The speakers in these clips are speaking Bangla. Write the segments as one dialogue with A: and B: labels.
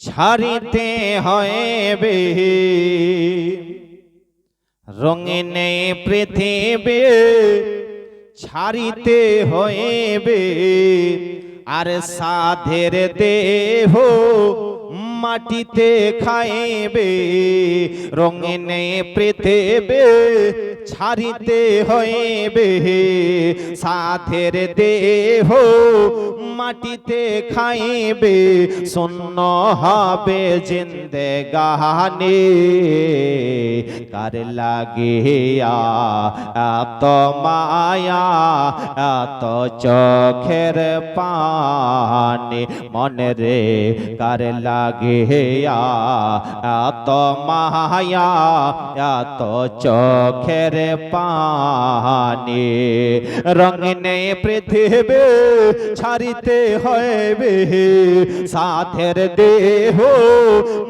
A: ছাড়িতে হইবে রঙিন পৃথিবী ছাড়িতে হইবে আর সাধের দেহ মাটিতে খাইবে রঙিন পৃথিবী ছাড়িতে হইবে সাধের দেহ মাটিতে খাইবে শূন্য হবে জিন্দেগানি কার লাগিয়া এত মায়া এত চোখের পানি মনে রে কার লাগিয়া এত মায়া এত চোখের পানি রঙিন পৃথিবী ছাড়িতে হইবে সাধের দেহ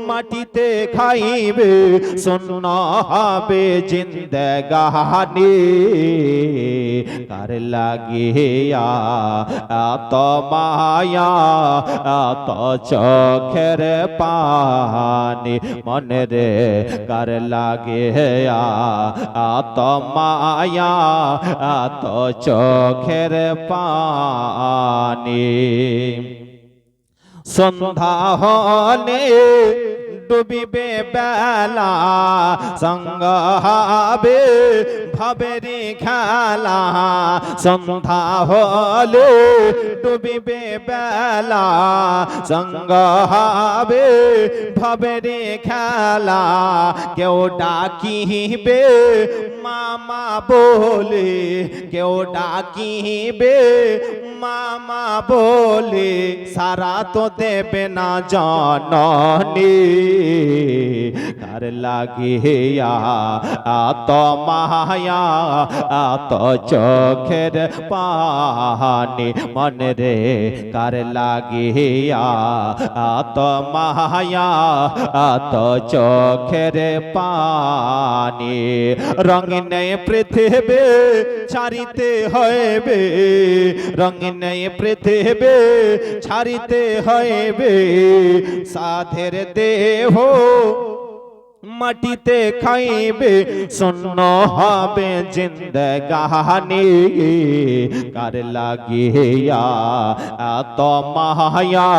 A: মাটিতে খাইবে শূন্য হবে জিন্দেগানি কার লাগিয়া এত মায়া এত চোখের পানি মনে রে কার লাগিয়া এত মায়া এত চোখের পানি সন্ধ্যা হলে ডুবিবে বেলা সঙ্গ হবে ভবেরি খেলা সন্ধ্যা হলে ডুবিবে বেলা সঙ্গ হবে ভবেরি খেলা কেউ ডাকিবে মামা বলে কেউ ডাকিবে মামা বলে সারা তো দেবে না জননী কার লাগিয়া এত মায়া এত চোখের পানি মনে রে কার লাগিয়া এত মায়া এত চোখের পানি রঙিন পৃথিবী ছাড়িতে হইবে রঙিন পৃথিবী ছাড়িতে হইবে সাধের দেহ মাটিতে খাইবে শূন্য হবে জিন্দেগানি কার লাগিয়া এত মায়া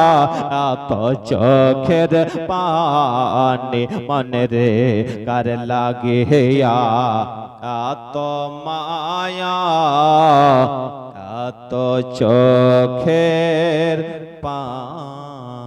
A: এত চোখের পানি মনে রে কার লাগিয়া এত মায়া এত চোখের পানি।